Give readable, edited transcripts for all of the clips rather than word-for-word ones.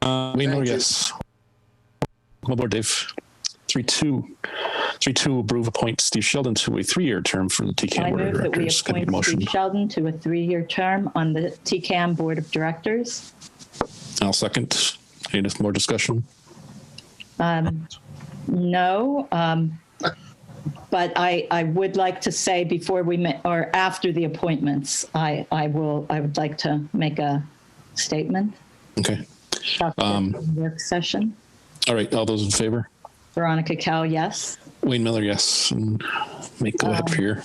Wayne Miller, yes. Come aboard, Dave. 3-2. 3-2, approve, appoint Steve Sheldon to a 3-year term for the TCAM Board of Directors. I move that we appoint Steve Sheldon to a 3-year term on the TCAM Board of Directors. I'll second. Any more discussion? No, but I would like to say before or after the appointments, I would like to make a statement. Okay. About the work session. All right. All those in favor? Veronica Cal, yes. Wayne Miller, yes. And go ahead for your.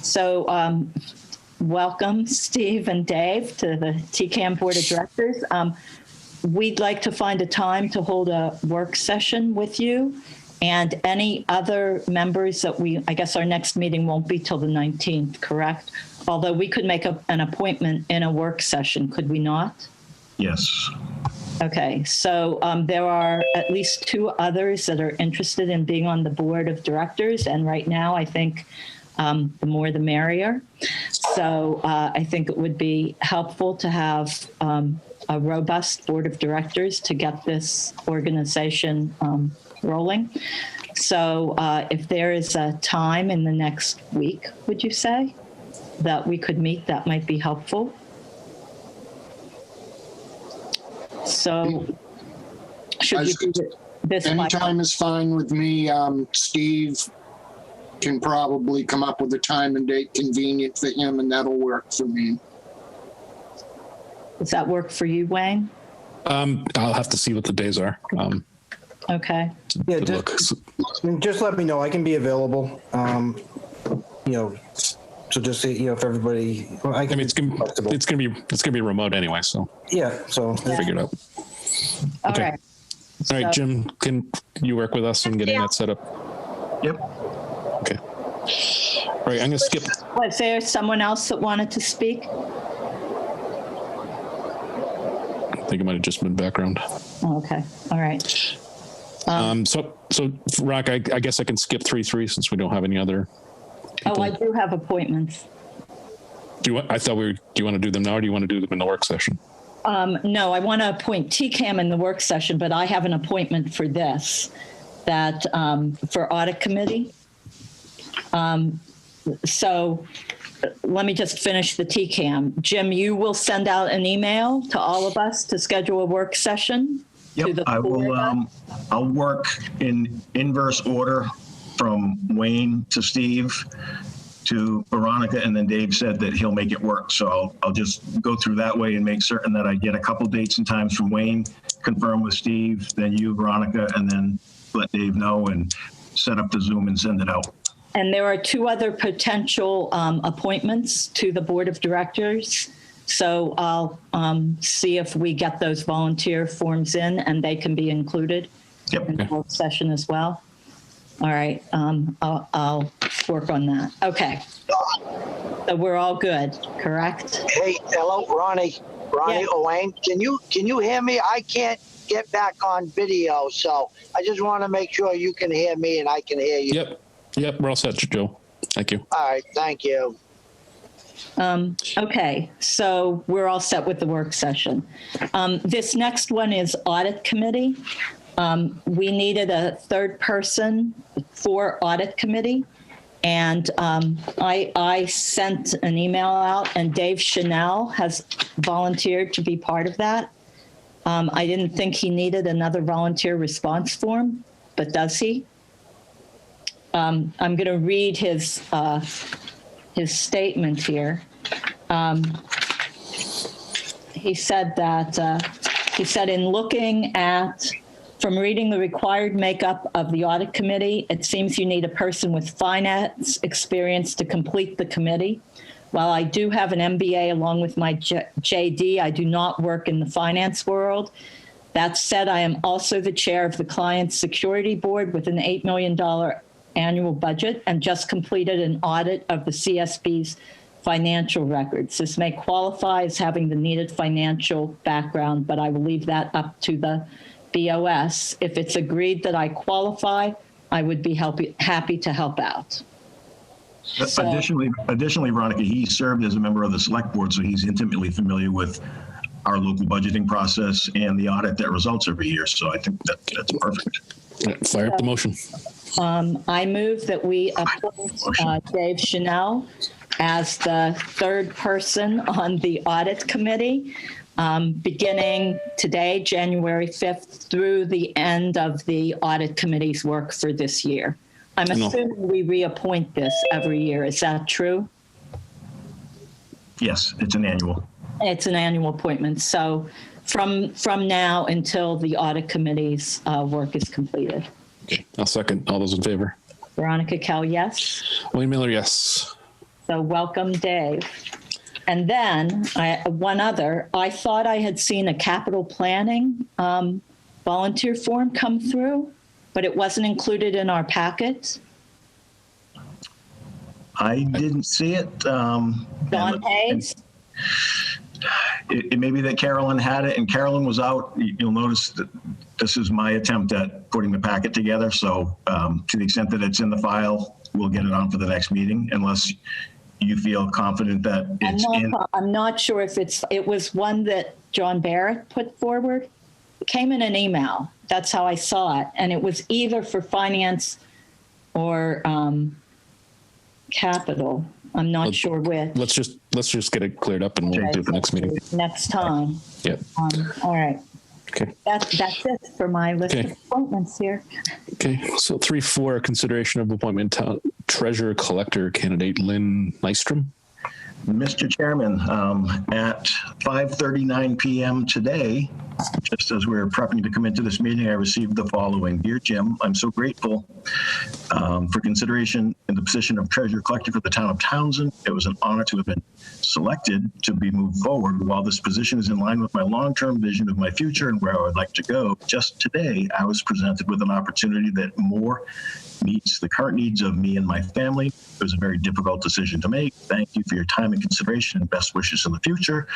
So welcome, Steve and Dave, to the TCAM Board of Directors. We'd like to find a time to hold a work session with you and any other members that I guess our next meeting won't be till the 19th, correct? Although we could make an appointment in a work session, could we not? Yes. Okay, so there are at least 2 others that are interested in being on the Board of Directors. And right now, I think the more the merrier. So I think it would be helpful to have a robust Board of Directors to get this organization rolling. So if there is a time in the next week, would you say, that we could meet, that might be helpful? So should you do this? Any time is fine with me. Steve can probably come up with a time and date convenient for him, and that'll work for me. Does that work for you, Wayne? I'll have to see what the days are. Okay. Yeah, just let me know. I can be available. So just say, if everybody, I mean, it's gonna be remote anyway. So yeah. So figure it out. All okay. right. All right, Jim, can you work with us in getting that set up? Yep. Okay. All right, I'm gonna skip. Was there someone else that wanted to speak? I think it might have just been background. Oh, okay. All right. So Rock, I guess I can skip 3-3 since we don't have any other people. Oh, I do have appointments. Do you want to do them now, or do you want to do them in the work session? No, I want to appoint TCAM in the work session, but I have an appointment for this, that for audit committee. So let me just finish the TCAM. Jim, you will send out an email to all of us to schedule a work session. Yep, I will. I'll work in inverse order from Wayne to Steve to Veronica, and then Dave said that he'll make it work. So I'll just go through that way and make certain that I get a couple dates and times from Wayne, confirm with Steve, then you, Veronica, and then let Dave know and set up the Zoom and send it out. And there are 2 other potential appointments to the Board of Directors. So I'll see if we get those volunteer forms in and they can be included in the work session as well. All right, I'll work on that. Okay, so we're all good, correct? Hey, hello, Ronnie, Yeah. Wayne. Can you hear me? I can't get back on video, so I just want to make sure you can hear me and I can hear you. Yep, we're all set, Joe. Thank you. All right, thank you. Okay, so we're all set with the work session. This next one is audit committee. We needed a 3rd person for audit committee. And I sent an email out, and Dave Chanel has volunteered to be part of that. I didn't think he needed another volunteer response form, but does he? I'm going to read his statement here. He said in looking at, from reading the required makeup of the audit committee, it seems you need a person with finance experience to complete the committee. While I do have an MBA along with my JD, I do not work in the finance world. That said, I am also the chair of the Client Security Board with an $8 million annual budget and just completed an audit of the CSB's financial records. This may qualify as having the needed financial background, but I will leave that up to the BOS. If it's agreed that I qualify, I would be happy to help out. Additionally, Veronica, he served as a member of the select board, so he's intimately familiar with our local budgeting process and the audit that results every year. So I think that's perfect. Yeah, fire up the motion. I move that we appoint Dave Chanel as the third person on the audit committee, beginning today, January 5th, through the end of the audit committee's work for this year. I'm assuming we reappoint this every year. Is that true? Yes, it's an annual. It's an annual appointment. So from now until the audit committee's work is completed. Okay, I'll second. All those in favor? Veronica Kell, yes. Wayne Miller, yes. So welcome, Dave. And then one other, I thought I had seen a capital planning volunteer form come through, but it wasn't included in our packet. I didn't see it. Don Hayes? It may be that Carolyn had it, and Carolyn was out. You'll notice that this is my attempt at putting the packet together. So to the extent that it's in the file, we'll get it on for the next meeting, unless you feel confident that it's I'm not sure if it was one that John Barrett put forward. It came in an email. That's how I saw it. And it was either for finance or capital. I'm not sure which. Let's just get it cleared up and we'll do it the next meeting. Next time. Yep. All right. Okay. That's it for my list of appointments here. Okay. So 3-4, consideration of appointment treasurer collector candidate Lynn Nystrom. Mr. Chairman, at 5:39 p.m. today, just as we were prepping to come into this meeting, I received the following. Dear Jim, I'm so grateful for consideration in the position of treasurer collector for the town of Townsend. It was an honor to have been selected to be moved forward. While this position is in line with my long-term vision of my future and where I would like to go, just today I was presented with an opportunity that more meets the current needs of me and my family. It was a very difficult decision to make. Thank you for your time and consideration and best wishes in the future.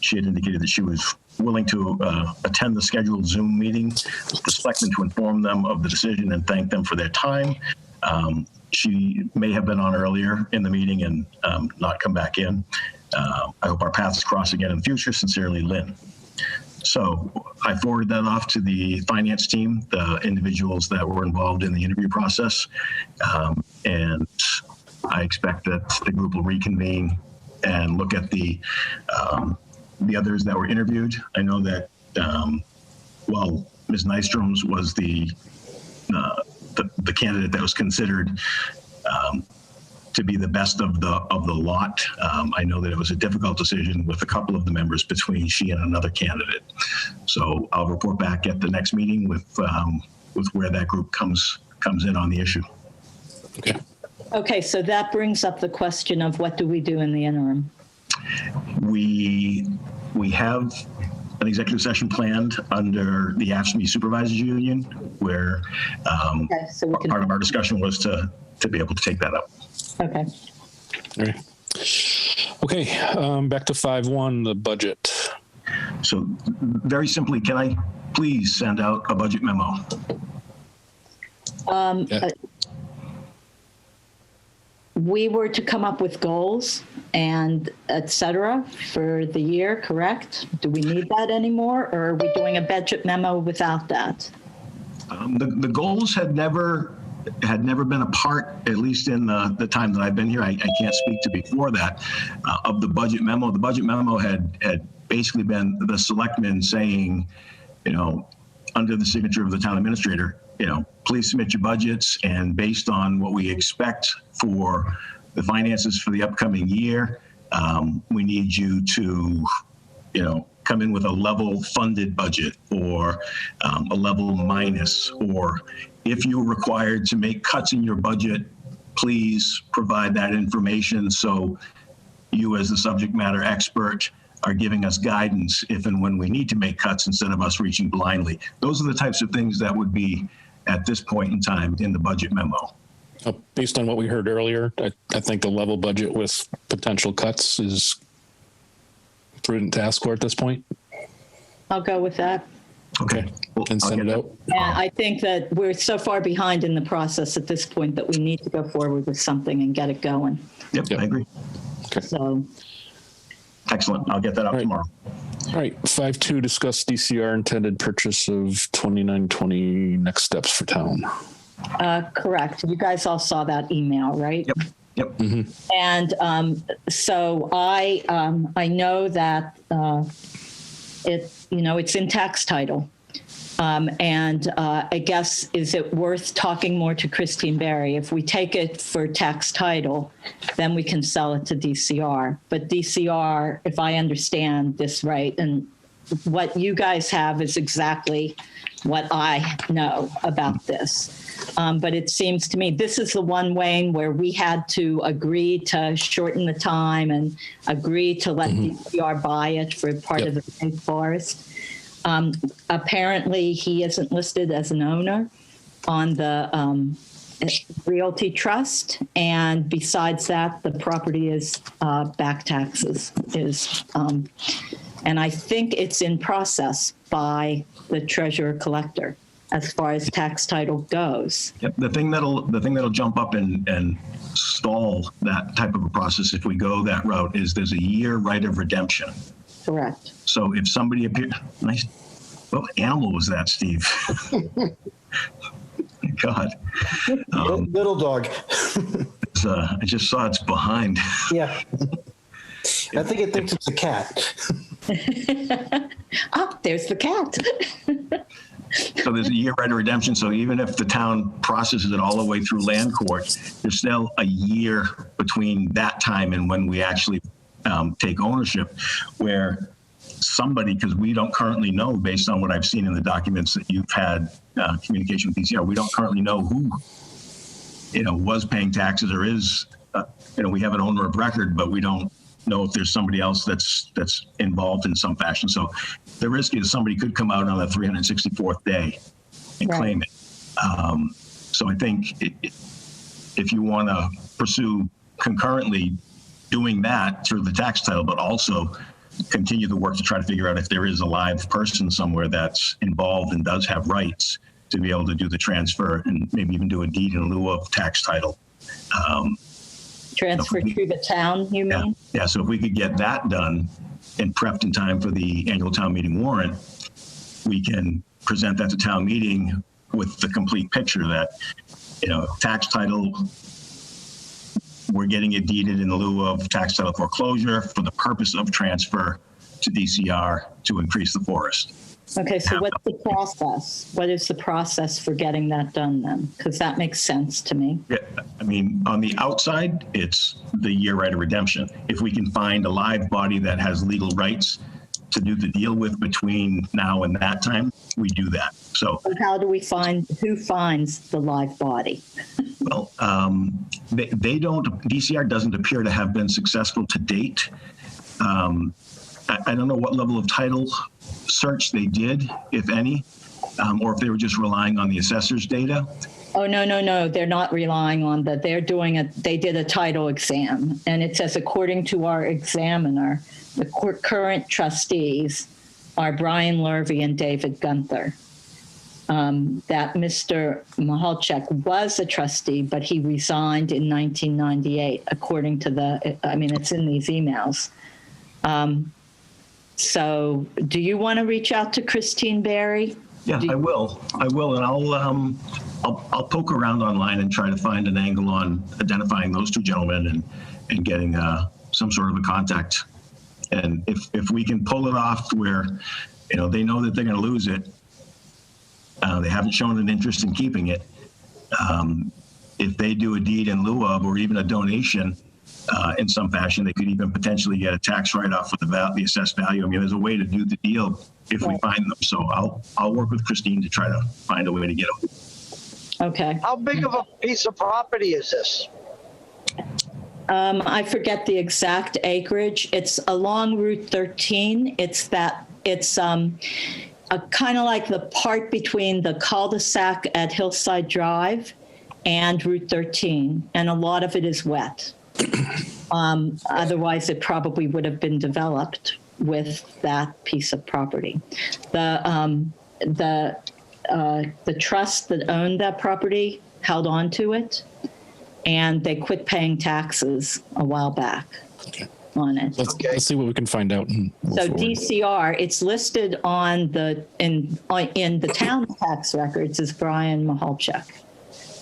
She had indicated that she was willing to attend the scheduled Zoom meeting with the selectmen to inform them of the decision and thank them for their time. She may have been on earlier in the meeting and not come back in. I hope our paths cross again in the future. Sincerely, Lynn. So I forwarded that off to the finance team, the individuals that were involved in the interview process. And I expect that the group will reconvene and look at the others that were interviewed. I know that, Ms. Nystrom's was the candidate that was considered to be the best of the lot. I know that it was a difficult decision with a couple of the members between she and another candidate. So I'll report back at the next meeting with where that group comes in on the issue. Okay. Okay, so that brings up the question of what do we do in the interim? We have an executive session planned under the AFSCME Supervisors Union, where so we can, part of our discussion was to be able to take that up. Okay. All right. Okay. Back to 5-1, the budget. So very simply, can I please send out a budget memo? Yeah. We were to come up with goals and et cetera for the year, correct? Do we need that anymore, or are we doing a budget memo without that? The goals had never been a part, at least in the time that I've been here. I can't speak to before that, of the budget memo. The budget memo had basically been the selectmen saying, under the signature of the town administrator, please submit your budgets, and based on what we expect for the finances for the upcoming year, we need you to, come in with a level funded budget or a level minus, or if you're required to make cuts in your budget, please provide that information so you as the subject matter expert are giving us guidance if and when we need to make cuts instead of us reaching blindly. Those are the types of things that would be at this point in time in the budget memo. Based on what we heard earlier, I think the level budget with potential cuts is prudent to ask for at this point. I'll go with that. Okay. And send it out. Yeah, I think that we're so far behind in the process at this point that we need to go forward with something and get it going. Yep. I agree. Okay. So, Excellent. I'll get that out Right. tomorrow. All right, 5.2, discuss DCR intended purchase of 2920 next steps for town. Correct. You guys all saw that email, right? Yep. And so I know that it's in tax title. And I guess, is it worth talking more to Christine Berry? If we take it for tax title, then we can sell it to DCR. But DCR, if I understand this right, and what you guys have is exactly what I know about this. But it seems to me this is the one, Wayne, where we had to agree to shorten the time and agree to let DCR buy it for part of the state forest. Apparently, he isn't listed as an owner on the Realty Trust, and besides that, the property is back taxes. And I think it's in process by the treasurer collector as far as tax title goes. Yep. The thing that'll jump up and stall that type of a process if we go that route is there's a year right of redemption. Correct. So if somebody appears, nice. What animal was that, Steve? God. Little dog. I just saw it's behind. Yeah. I think it thinks it's a cat. Oh, there's the cat. So there's a year right of redemption. So even if the town processes it all the way through land court, there's still a year between that time and when we actually take ownership, where somebody, because we don't currently know, based on what I've seen in the documents that you've had communication with DCR, we don't currently know who, was paying taxes or is, we have an owner of record, but we don't know if there's somebody else that's involved in some fashion. So the risk is somebody could come out on the 364th day and claim it. So I think if you want to pursue concurrently doing that through the tax title, but also continue the work to try to figure out if there is a live person somewhere that's involved and does have rights to be able to do the transfer and maybe even do a deed in lieu of tax title. Transfer to the town, you mean? Yeah, so if we could get that done and prepped in time for the annual town meeting warrant, we can present that to town meeting with the complete picture that, tax title, we're getting it deeded in lieu of tax title foreclosure for the purpose of transfer to DCR to increase the forest. Okay, so what's the process? What is the process for getting that done then? Because that makes sense to me. Yeah, I mean, on the outside, it's the year right of redemption. If we can find a live body that has legal rights to do the deal with between now and that time, we do that. So how do we find, who finds the live body? Well, they don't, DCR doesn't appear to have been successful to date. I don't know what level of title search they did, if any, or if they were just relying on the assessor's data. Oh, no. They're not relying on that. They did a title exam, and it says, according to our examiner, the current trustees are Brian Lurvy and David Gunther. That Mr. Mahalchek was a trustee, but he resigned in 1998, according to it's in these emails. So do you want to reach out to Christine Berry? Yeah, I will, and I'll poke around online and try to find an angle on identifying those two gentlemen and getting some sort of a contact. And if we can pull it off where, they know that they're going to lose it, they haven't shown an interest in keeping it. If they do a deed in lieu of, or even a donation in some fashion, they could even potentially get a tax write-off for the assessed value. I mean, there's a way to do the deal if we find them. So I'll work with Christine to try to find a way to get them. Okay. How big of a piece of property is this? I forget the exact acreage. It's along Route 13. It's kind of like the part between the cul-de-sac at Hillside Drive and Route 13, and a lot of it is wet. Otherwise, it probably would have been developed with that piece of property. The trust that owned that property held on to it, and they quit paying taxes a while back. on it. Let's see what we can find out. And move So forward. DCR, it's listed on in the town tax records as Brian Mahalchuk.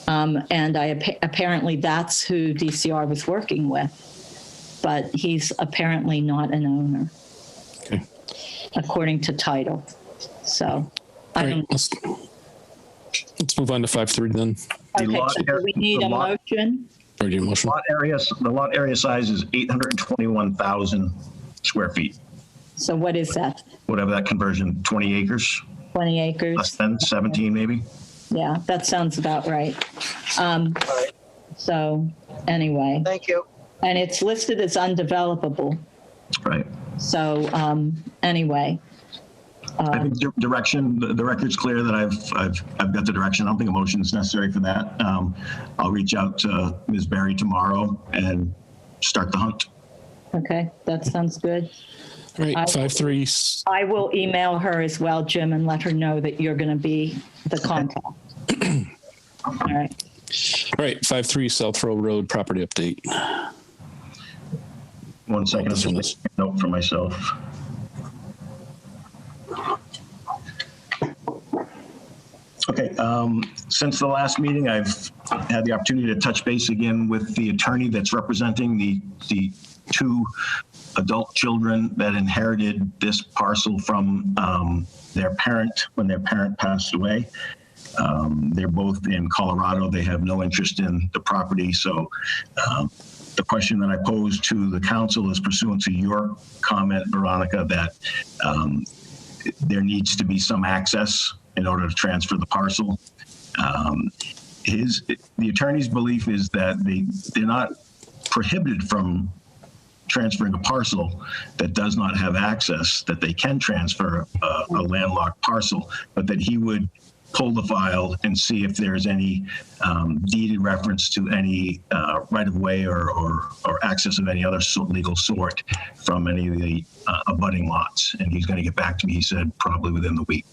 And apparently that's who DCR was working with, but he's apparently not an owner, Okay. according to title. So All I right. don't. Let's move on to 5.3 then. The Okay, lot so area- do we need the a lot- motion? Or do you motion? The lot area size is 821,000 square feet, So what is that? whatever that conversion, 20 acres, 20 less acres? than 17 maybe. Yeah, that sounds about right. So anyway, Thank you. and it's listed as undevelopable. Right. So anyway, I think direction, the record's clear that I've got the direction. I don't think a motion is necessary for that. I'll reach out to Ms. Berry tomorrow and start the hunt. okay, that sounds good. All right. 5.3. I will email her as well, Jim, and let her know that you're going to be the contact. All right. All right. 5.3 South Row Road property update. 1 second, This one is- note for myself. Okay, since the last meeting, I've had the opportunity to touch base again with the attorney that's representing the two adult children that inherited this parcel from their parent when their parent passed away. They're both in Colorado. They have no interest in the property. So the question that I posed to the council is pursuant to your comment, Veronica, that there needs to be some access in order to transfer the parcel. The attorney's belief is that they're not prohibited from transferring a parcel that does not have access, that they can transfer a landlocked parcel, but that he would pull the file and see if there's any deeded reference to any right-of-way or access of any other legal sort from any of the abutting lots. And he's going to get back to me, he said, probably within the week.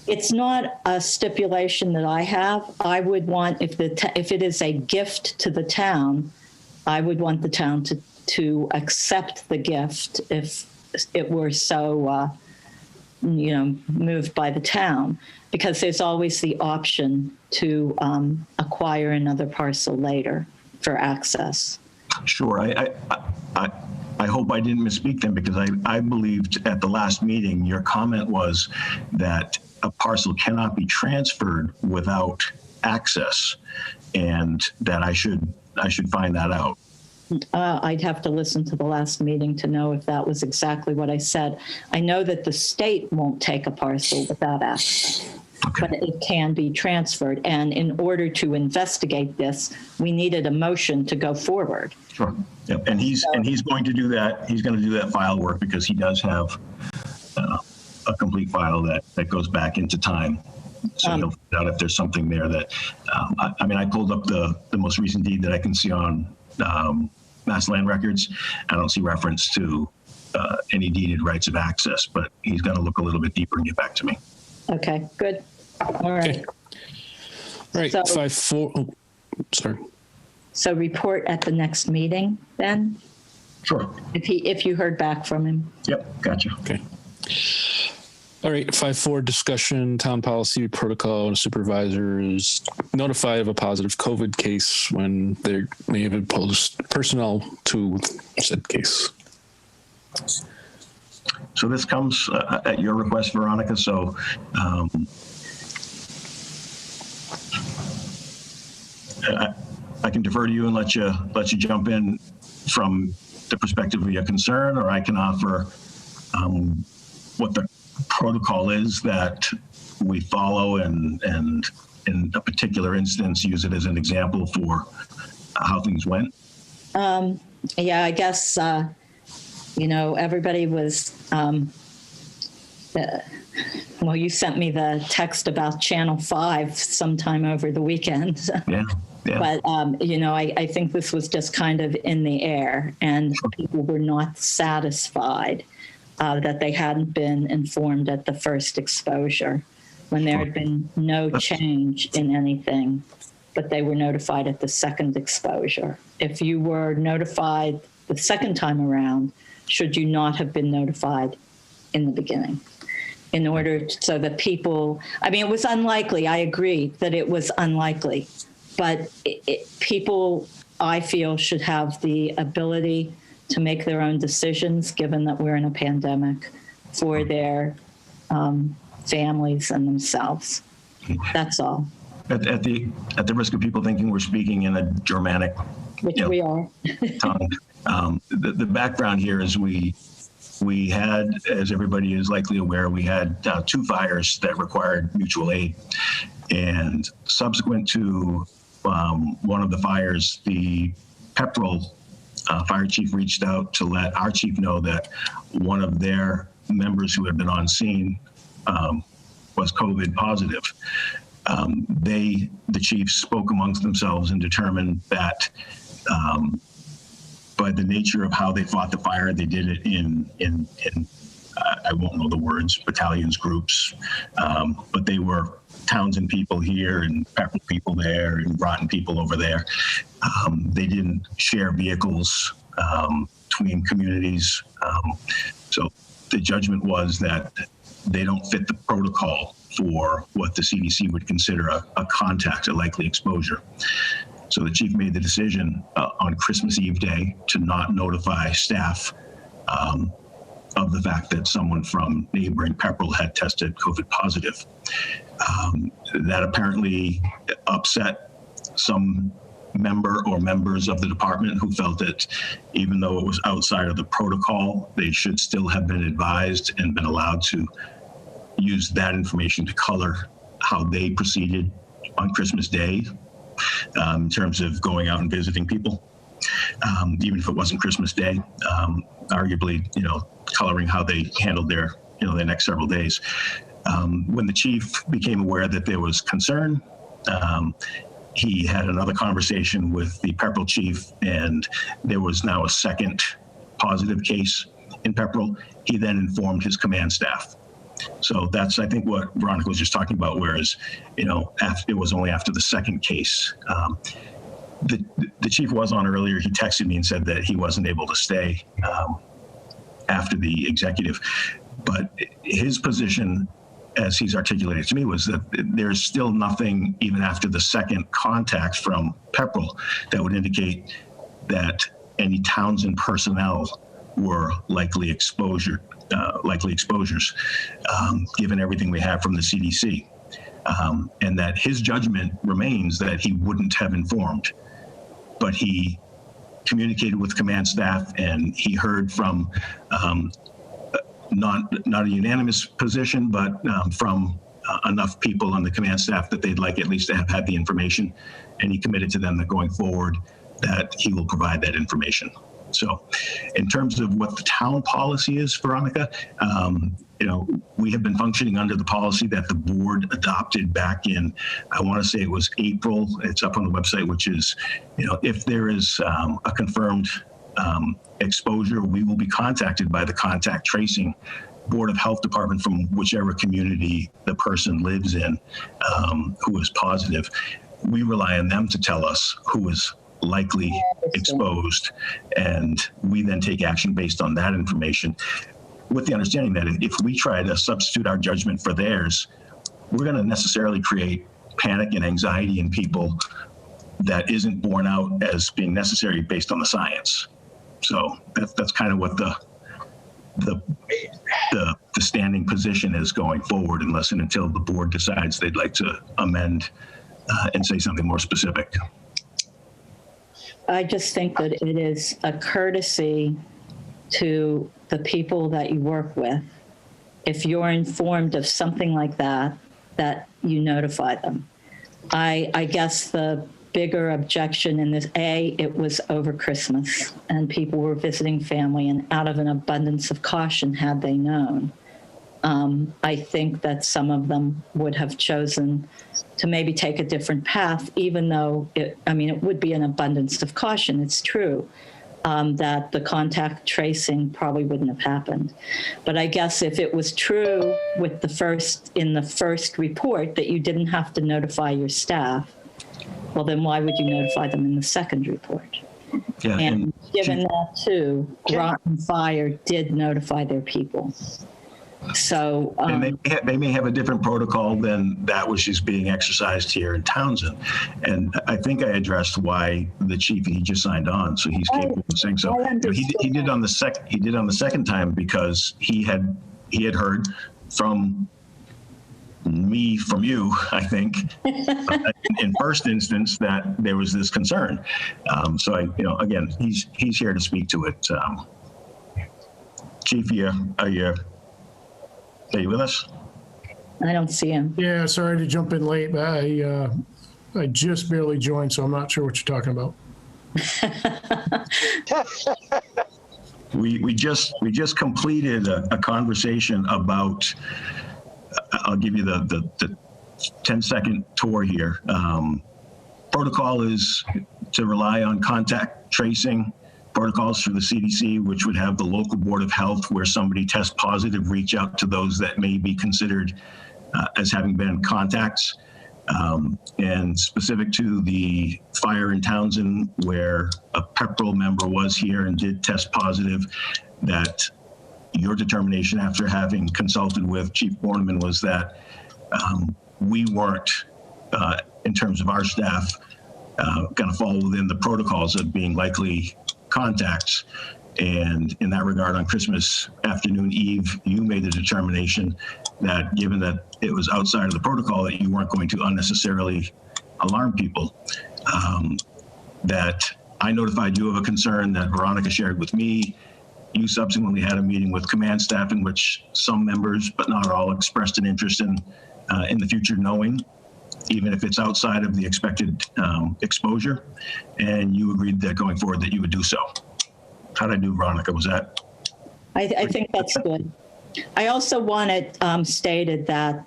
It's not a stipulation that I have. I would want, if it is a gift to the town, I would want the town to accept the gift if it were so, moved by the town, because there's always the option to acquire another parcel later for access. Sure. I hope I didn't misspeak then, because I believed at the last meeting, your comment was that a parcel cannot be transferred without access, and that I should find that out. I'd have to listen to the last meeting to know if that was exactly what I said. I know that the state won't take a parcel without access, Okay. but it can be transferred. And in order to investigate this, we needed a motion to go forward. Sure. Yep. And he's going to do that. He's going to do that file work because he does have a complete file that goes back into time. So he'll find out if there's something there that, I pulled up the most recent deed that I can see on Mass Land Records. I don't see reference to any deeded rights of access, but he's going to look a little bit deeper and get back to me. Okay, good. All right. Okay. All right. So- 5.4. Oh, sorry. So report at the next meeting then, Sure. if you heard back from him. Yep. Gotcha. Okay. All right. 5.4 discussion, town policy protocol. Supervisors notified of a positive COVID case when they may have imposed personnel to said case. So this comes at your request, Veronica. So I can defer to you and let you jump in from the perspective of your concern, or I can offer what the protocol is that we follow, and in a particular instance, use it as an example for how things went. Yeah, I guess, everybody was, well, you sent me the text about Channel 5 sometime over the weekend. Yeah. Yeah. But, I think this was just kind of in the air, and people were not satisfied that they hadn't been informed at the first exposure when there had been no change in anything. but they were notified at the second exposure. If you were notified the second time around, should you not have been notified in the beginning? In order so that people, I mean, it was unlikely. I agree that it was unlikely, but people, I feel, should have the ability to make their own decisions, given that we're in a pandemic, for their families and themselves. That's all. At the risk of people thinking we're speaking in a Germanic, Which we are. tongue, the background here is we had, as everybody is likely aware, we had 2 fires that required mutual aid. And subsequent to one of the fires, the Pepperell fire chief reached out to let our chief know that one of their members who had been on scene was COVID positive. The chiefs spoke amongst themselves and determined that by the nature of how they fought the fire, they did it in I won't know the words, battalions, groups, but they were Townsend people here and Pepperell people there and Groton people over there. They didn't share vehicles between communities. So the judgment was that they don't fit the protocol for what the CDC would consider a contact, a likely exposure. So the chief made the decision on Christmas Eve day to not notify staff of the fact that someone from neighboring Pepperell had tested COVID positive. That apparently upset some member or members of the department who felt that even though it was outside of the protocol, they should still have been advised and been allowed to use that information to color how they proceeded on Christmas Day in terms of going out and visiting people, even if it wasn't Christmas Day, arguably, coloring how they handled their next several days. When the chief became aware that there was concern, he had another conversation with the Pepperell chief, and there was now a second positive case in Pepperell. He then informed his command staff. So that's, I think, what Veronica was just talking about, whereas, it was only after the second case. The chief was on earlier. He texted me and said that he wasn't able to stay after the executive. But his position, as he's articulated to me, was that there's still nothing, even after the second contact from Pepperell, that would indicate that any Townsend personnel were likely exposures, given everything we have from the CDC. And that his judgment remains that he wouldn't have informed, but he communicated with command staff, and he heard from not a unanimous position, but from enough people on the command staff that they'd like at least to have had the information, and he committed to them that going forward that he will provide that information. So in terms of what the town policy is, Veronica, we have been functioning under the policy that the board adopted back in, I want to say it was April. It's up on the website, which is, if there is a confirmed exposure, we will be contacted by the contact tracing Board of Health Department from whichever community the person lives in who is positive. We rely on them to tell us who is likely exposed, and we then take action based on that information, with the understanding that if we try to substitute our judgment for theirs, we're going to necessarily create panic and anxiety in people that isn't borne out as being necessary based on the science. So that's kind of what the standing position is going forward, unless and until the board decides they'd like to amend and say something more specific. I just think that it is a courtesy to the people that you work with, if you're informed of something like that, that you notify them. I guess the bigger objection in this, it was over Christmas and people were visiting family, and out of an abundance of caution, had they known, I think that some of them would have chosen to maybe take a different path, even though it would be an abundance of caution. It's true that the contact tracing probably wouldn't have happened. But I guess if it was true in the first report that you didn't have to notify your staff, Well, then why would you notify them in the second report? Yeah, And given that too, Groton Fire did notify their people. So, and they may have a different protocol than that which is being exercised here in Townsend. And I think I addressed why the chief, he just signed on, so he's capable of saying so. He did on the second time because he had heard from me, from you, I think, in first instance, that there was this concern. So again, he's here to speak to it. Chief, are you with us? I don't see him. Yeah, sorry to jump in late, but I just barely joined, so I'm not sure what you're talking about. We just completed a conversation about. I'll give you the 10-second tour here. Protocol is to rely on contact tracing protocols for the CDC, which would have the local board of health where somebody tests positive, reach out to those that may be considered as having been contacts. And specific to the fire in Townsend, where a PEPRL member was here and did test positive, that your determination after having consulted with Chief Borneman was that we weren't, in terms of our staff, going to fall within the protocols of being likely contacts. And in that regard, on Christmas afternoon eve, you made the determination that given that it was outside of the protocol, that you weren't going to unnecessarily alarm people. That I notified you of a concern that Veronica shared with me. You subsequently had a meeting with command staff in which some members, but not all, expressed an interest in the future knowing, even if it's outside of the expected exposure. And you agreed that going forward that you would do so. How did I do, Veronica? Was that? I think that's good. I also wanted stated that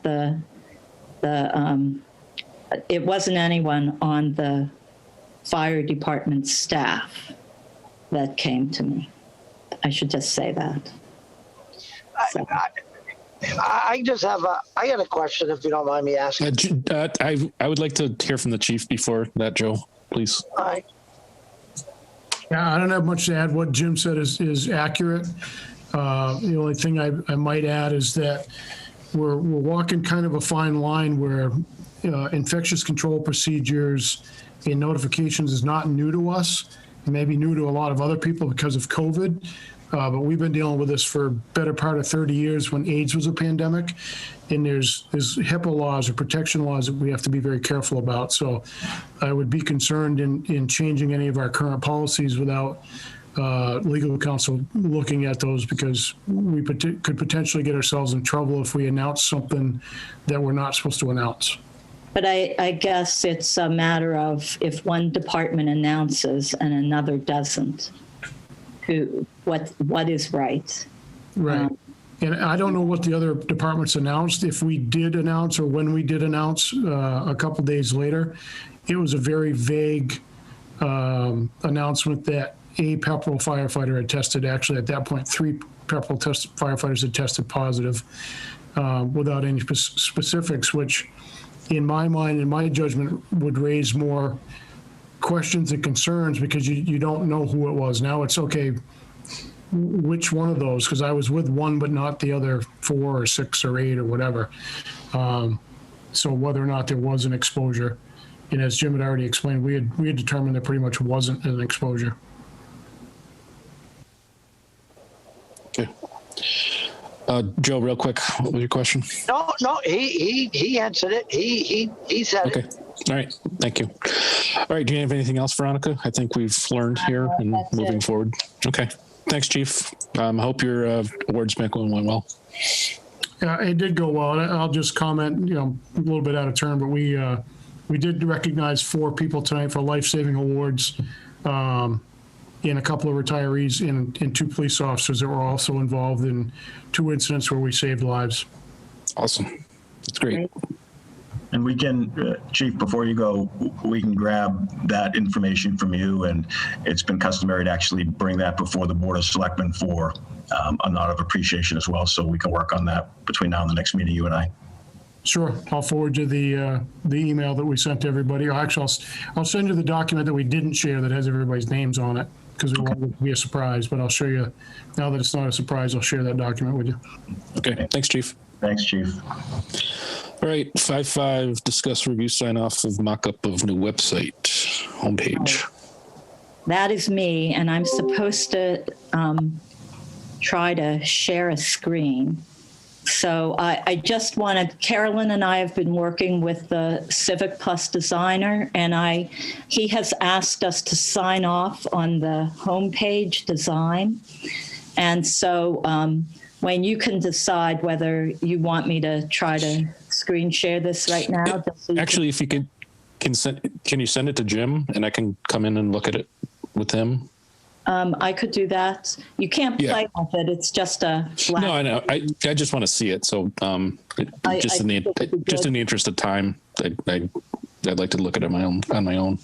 it wasn't anyone on the fire department staff that came to me. I should just say that. So. I got a question, if you don't mind me asking. I would like to hear from the chief before that, Joe, please. All right. Yeah, I don't have much to add. What Jim said is accurate. The only thing I might add is that we're walking kind of a fine line where infectious control procedures and notifications is not new to us. It may be new to a lot of other people because of COVID, but we've been dealing with this for better part of 30 years when AIDS was a pandemic, and there's HIPAA laws or protection laws that we have to be very careful about. So I would be concerned in changing any of our current policies without legal counsel looking at those, because we could potentially get ourselves in trouble if we announce something that we're not supposed to announce. But I guess it's a matter of if one department announces and another doesn't, what is right. Right. And I don't know what the other departments announced. If we did announce or when we did announce a couple days later, it was a very vague announcement that a PEPRL firefighter had tested. Actually, at that point, 3 PEPRL firefighters had tested positive without any specifics, which in my mind, in my judgment, would raise more questions and concerns because you don't know who it was. Now it's okay, which one of those? Because I was with one, but not the other 4 or 6 or 8 or whatever. So whether or not there was an exposure, and as Jim had already explained, we had determined there pretty much wasn't an exposure. Okay. Joe, real quick, what was your question? No, he answered it. He said Okay. it. All right. Thank you. All right. Do you have anything else, Veronica? I think we've learned here and moving forward. Okay. Thanks, Chief. I hope your awards bank went well. Yeah, it did go well. I'll just comment, a little bit out of turn, but we did recognize 4 people tonight for life-saving awards, and a couple of retirees and 2 police officers that were also involved in 2 incidents where we saved lives. Awesome. That's great. And we can, Chief, before you go, we can grab that information from you, and it's been customary to actually bring that before the Board of Selectmen for a nod of appreciation as well, so we can work on that between now and the next meeting, you and I. Sure. I'll forward you the email that we sent to everybody. Or actually, I'll send you the document that we didn't share that has everybody's names on it because we want it to be a surprise. But I'll show you now that it's not a surprise. I'll share that document with you. Okay. Thanks, Chief. Thanks, Chief. All right. 5.5, discuss review sign off of mock-up of new website homepage. That is me, and I'm supposed to try to share a screen. So I just wanted, Carolyn and I have been working with the Civic Plus designer, and he has asked us to sign off on the homepage design. And so Wayne, you can decide whether you want me to try to screen share this right now. Actually, if you can you send it to Jim and I can come in and look at it with him? I could do that. You can't play with it. It's just a flat. No, I know. I just want to see it. So in the interest of time, I'd like to look at it on my own.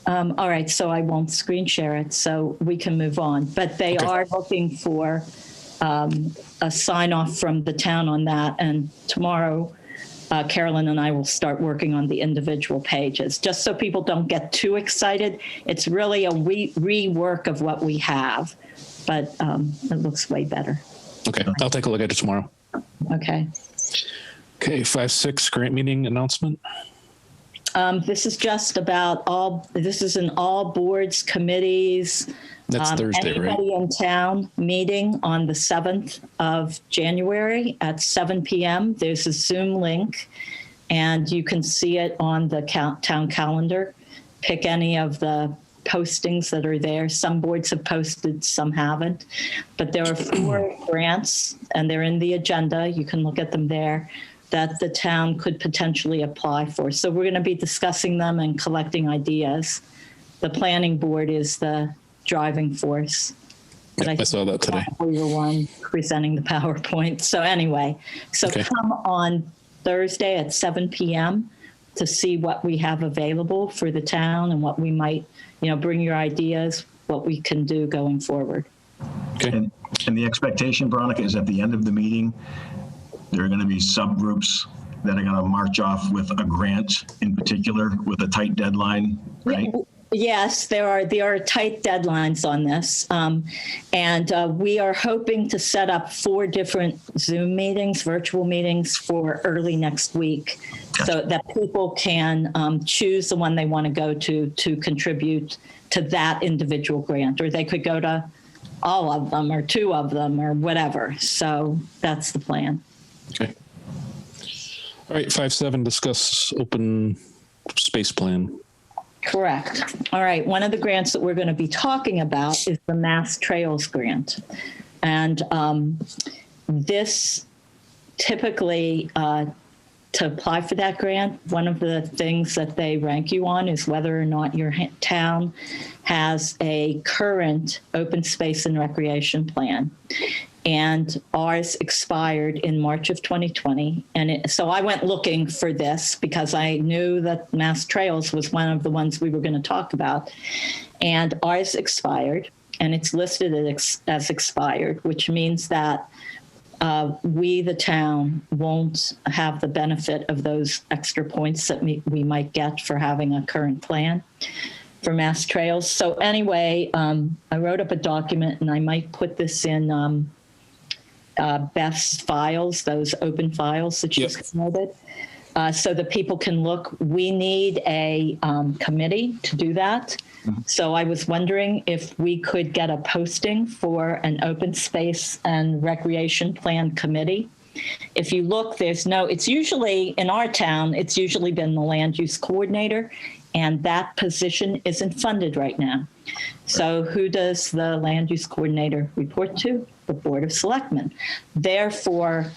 All right. So I won't screen share it so we can move on. But they are looking for a sign off from the town on that. And tomorrow, Carolyn and I will start working on the individual pages, just so people don't get too excited. It's really a rework of what we have, but it looks way better. Okay, I'll take a look at it tomorrow. Okay. Okay, 5.6, grant meeting announcement. This is just about this is an all boards, committees. That's Thursday, right? Anybody in town meeting on the 7th of January at 7 p.m. There's a Zoom link, and you can see it on the town calendar. Pick any of the postings that are there. Some boards have posted, some haven't. But there are 4 grants, and they're in the agenda. You can look at them there, that the town could potentially apply for. So we're going to be discussing them and collecting ideas. The planning board is the driving force. Yep, I saw that today. We were one presenting the PowerPoint. So anyway, come on Thursday at 7 p.m. to see what we have available for the town and what we might, bring your ideas, what we can do going forward. Okay. And the expectation, Veronica, is at the end of the meeting, there are going to be subgroups that are going to march off with a grant in particular with a tight deadline, right? Yes, there are tight deadlines on this. And we are hoping to set up 4 different Zoom meetings, virtual meetings for early next week, so that people can choose the one they want to go to contribute to that individual grant, or they could go to all of them or 2 of them or whatever. So that's the plan. Okay. All right, 5.7, discuss open space plan. Correct. All right. One of the grants that we're going to be talking about is the Mass Trails Grant. And this typically, to apply for that grant, one of the things that they rank you on is whether or not your town has a current open space and recreation plan. And ours expired in March of 2020. And so I went looking for this because I knew that Mass Trails was one of the ones we were going to talk about. And ours expired, and it's listed as expired, which means that we, the town, won't have the benefit of those extra points that we might get for having a current plan for Mass Trails. So anyway, I wrote up a document, and I might put this in Beth's files, those open files that she's promoted, so that people can look. We need a committee to do that. Mm-hmm. So I was wondering if we could get a posting for an open space and recreation plan committee. If you look, it's usually, in our town, it's usually been the land use coordinator, and that position isn't funded right now. So who does the land use coordinator report to? The Board of Selectmen. Therefore,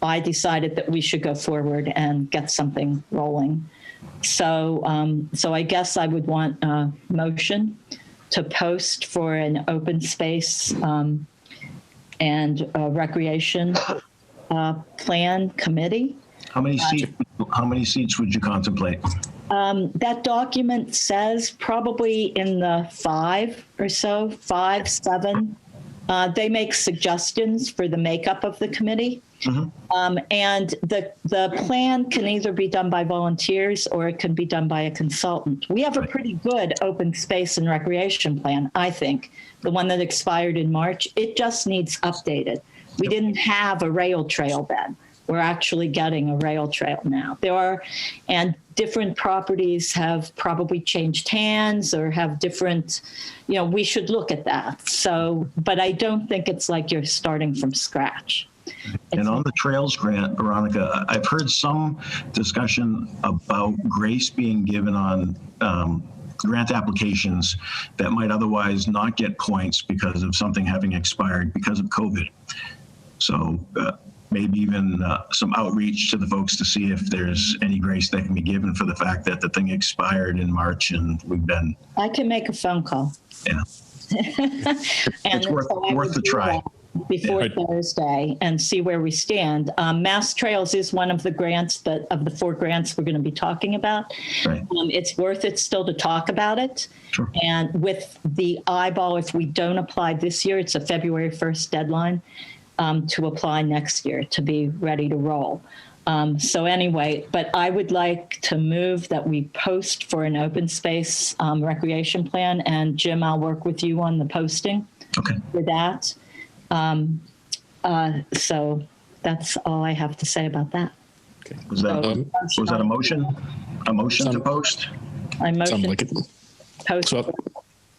I decided that we should go forward and get something rolling. So I guess I would want a motion to post for an open space and recreation plan committee. How many seats would you contemplate? That document says probably in the 5 or so, 5, 7. They make suggestions for the makeup of the committee. And the plan can either be done by volunteers or it can be done by a consultant. We have a pretty good open space and recreation plan, I think. The one that expired in March, it just needs updated. We didn't have a rail trail then. We're actually getting a rail trail now. And different properties have probably changed hands or have different, we should look at that. So, but I don't think it's like you're starting from scratch. And on the trails grant, Veronica, I've heard some discussion about grace being given on grant applications that might otherwise not get points because of something having expired because of COVID. So maybe even some outreach to the folks to see if there's any grace that can be given for the fact that the thing expired in March and we've been. I can make a phone call. Yeah. And it's worth the try. Before Thursday and see where we stand. Mass Trails is one of the grants of the 4 grants we're going to be talking about. Right. It's worth it still to talk about it. Sure. And with the eyeball, if we don't apply this year, it's a February 1st deadline to apply next year to be ready to roll. So anyway, but I would like to move that we post for an open space recreation plan. And Jim, I'll work with you on the posting for that. So that's all I have to say about that. Okay. Was that a motion? A motion to post? I motion Sounds like it. post. So,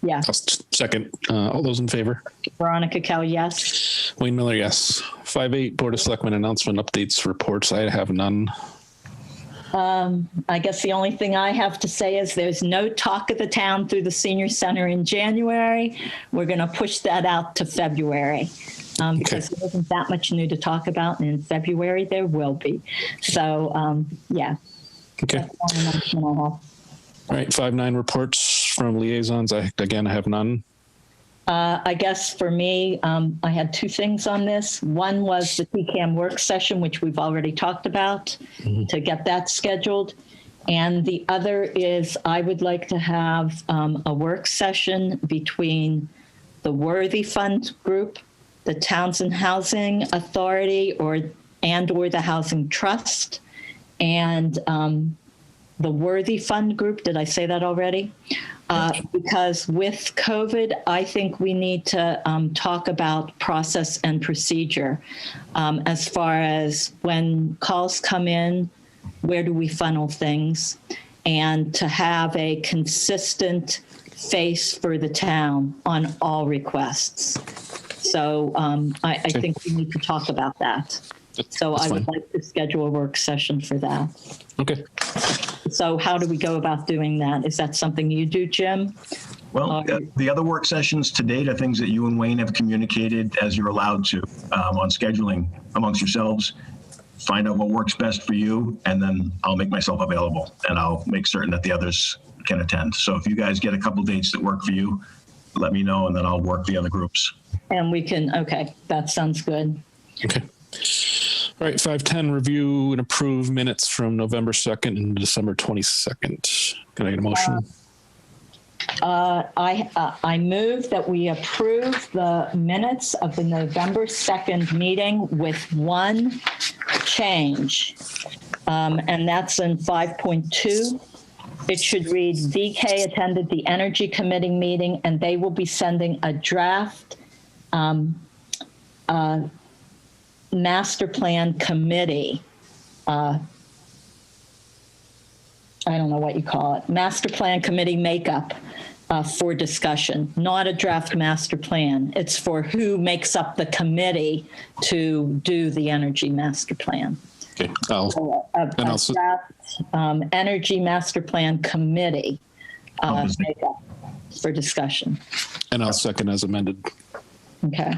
Yeah. I'll second. All those in favor? Veronica Kell, yes. Wayne Miller, yes. 5-8 Board of Selectmen announcement updates reports. I have none. I guess the only thing I have to say is there's no talk of the town through the senior center in January. We're going to push that out to February because there isn't that much new to talk about. And in February, there will be. So, yeah. Okay. All right. 5-9 reports from liaisons. I have none. I guess for me, I had 2 things on this. One was the TCAM work session, which we've already talked about, to get that scheduled. And the other is I would like to have a work session between the Worthy Fund Group, the Townsend Housing Authority, or the Housing Trust, and the Worthy Fund Group. Did I say that already? Because with COVID, I think we need to talk about process and procedure as far as when calls come in, where do we funnel things, and to have a consistent face for the town on all requests. So I think we need to talk about that. So I would like to schedule a work session for that. Okay. So how do we go about doing that? Is that something you do, Jim? Well, the other work sessions to date are things that you and Wayne have communicated as you're allowed to on scheduling amongst yourselves. Find out what works best for you, and then I'll make myself available, and I'll make certain that the others can attend. So if you guys get a couple dates that work for you, let me know, and then I'll work the other groups. And we can, okay, that sounds good. Okay. All right, 5-10, review and approve minutes from November 2nd and December 22nd. Can I get a motion? I move that we approve the minutes of the November 2nd meeting with one change. And that's in 5.2. It should read, VK attended the Energy Committee meeting and they will be sending a draft master plan committee. I don't know what you call it. Master plan committee makeup for discussion, not a draft master plan. It's for who makes up the committee to do the energy master plan. Okay. Energy master plan committee makeup for discussion. And I'll second as amended. Okay.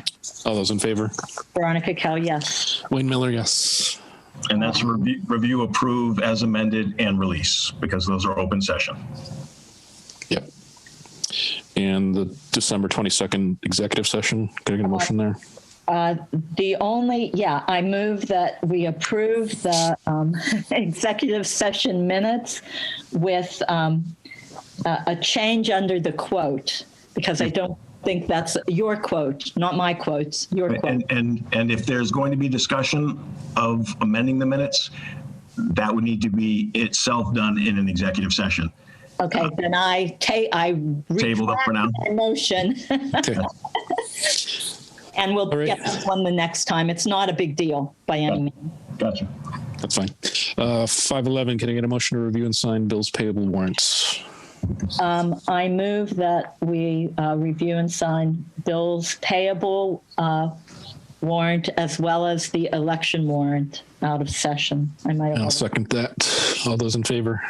All those in favor? Veronica Kell, yes. Wayne Miller, yes. And that's review, approve as amended, and release, because those are open session. Yep. And the December 22nd executive session, can I get a motion there? I move that we approve the executive session minutes with a change under the quote, because I don't think that's your quote, not my quotes, your quote. And if there's going to be discussion of amending the minutes, that would need to be itself done in an executive session. Okay, then I Table that for now. retract my motion, Okay. and we'll All right. get this one the next time. It's not a big deal by any means. Gotcha. That's fine. 511, can I get a motion to review and sign bills payable warrants? I move that we review and sign bills payable warrant as well as the election warrant out of session. I'll second that. All those in favor?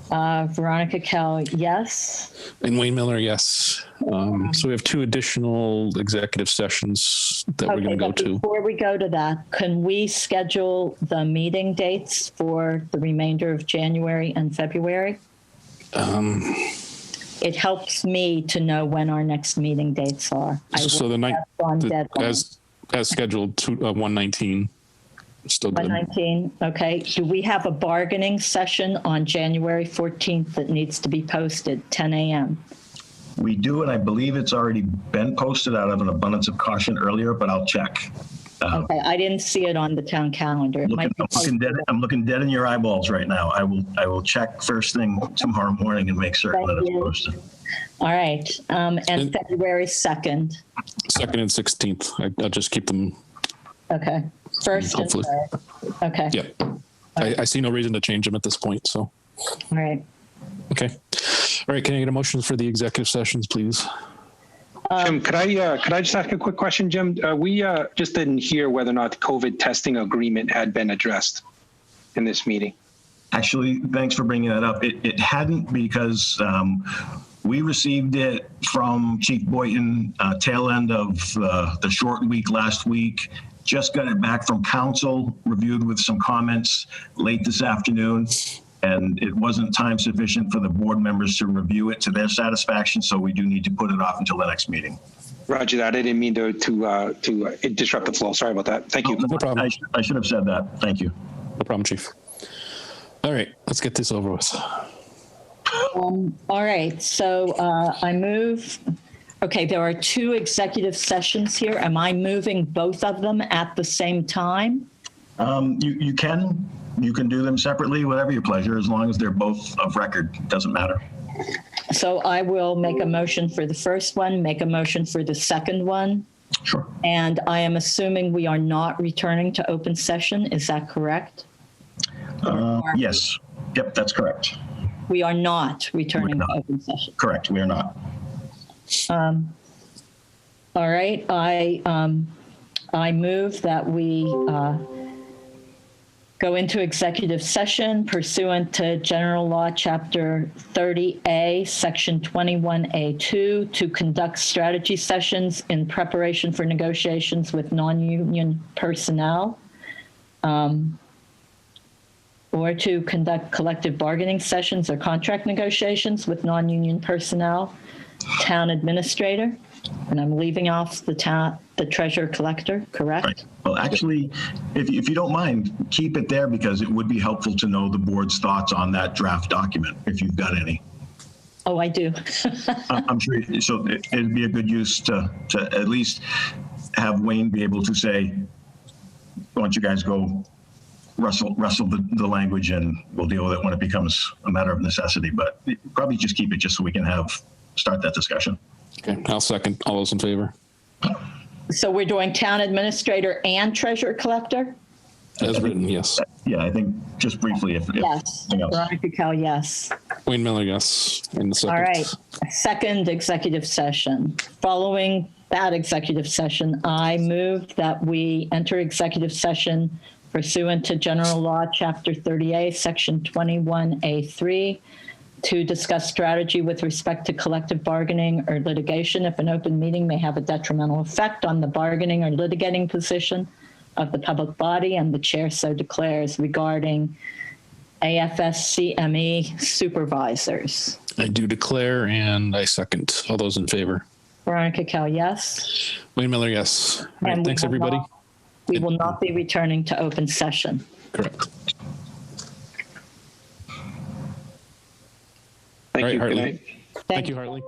Veronica Kell, yes. And Wayne Miller, yes. So we have 2 additional executive sessions that we're going to go but to. before we go to that, can we schedule the meeting dates for the remainder of January and February? It helps me to know when our next meeting dates are. So the night, on deadline. as scheduled, 119. Still good. 119, okay. Do we have a bargaining session on January 14th that needs to be posted, 10 a.m.? We do, and I believe it's already been posted out of an abundance of caution earlier, but I'll check. Okay, I didn't see it on the town calendar. It might be I'm looking dead in your eyeballs right now. I will check first thing tomorrow morning and make certain that Thank it's you. posted. All right, and February 2nd. 2nd and 16th. I'll just keep them. Okay, first and Hopefully. third. Okay, Yeah. I see no reason to change them at this point. So, all right. okay. All right. Can I get a motion for the executive sessions, please? Jim, could I just ask a quick question, Jim? We just didn't hear whether or not the COVID testing agreement had been addressed in this meeting. Actually, thanks for bringing that up. It hadn't because we received it from Chief Boynton tail end of the short week last week. Just got it back from council, reviewed with some comments late this afternoon, and it wasn't time sufficient for the board members to review it to their satisfaction, so we do need to put it off until the next meeting. Roger that. I didn't mean to disrupt the flow. Sorry about that. Thank you. No problem. I should have said that. Thank you. No problem, Chief. All right. Let's get this over with. All right, so I move, okay, there are 2 executive sessions here. Am I moving both of them at the same time? You can do them separately, whatever your pleasure, as long as they're both of record. Doesn't matter. So I will make a motion for the first one, make a motion for the second one. Sure. And I am assuming we are not returning to open session. Is that correct? Yes. Yep, that's correct. We are not returning We're to not. open session. Correct. We are not. All right, I move that we go into executive session pursuant to General Law, Chapter 30A, Section 21A2, to conduct strategy sessions in preparation for negotiations with non-union personnel, or to conduct collective bargaining sessions or contract negotiations with non-union personnel, town administrator, and I'm leaving off the treasurer collector, correct? Right. Well, actually, if you don't mind, keep it there because it would be helpful to know the board's thoughts on that draft document, if you've got any. Oh, I do. I'm sure, so it'd be a good use to at least have Wayne be able to say, why don't you guys go wrestle the language and we'll deal with it when it becomes a matter of necessity, but probably just keep it just so we can start that discussion. Okay. I'll second. All those in favor? So we're doing town administrator and treasurer collector? As written, yes. Yeah, I think just briefly, if Yes. anything else. Veronica Kell, yes. Wayne Miller, yes. In the second. All right. Second executive session. Following that executive session, I move that we enter executive session pursuant to General Law, Chapter 30A, Section 21A3, to discuss strategy with respect to collective bargaining or litigation if an open meeting may have a detrimental effect on the bargaining or litigating position of the public body, and the chair so declares regarding AFSCME supervisors. I do declare and I second. All those in favor? Veronica Kell, yes. Wayne Miller, yes. All right. And we Thanks, will everybody. We will not be returning to open session. Correct. Thank All right, you. Good Hartley. night. Thank you, Hartley.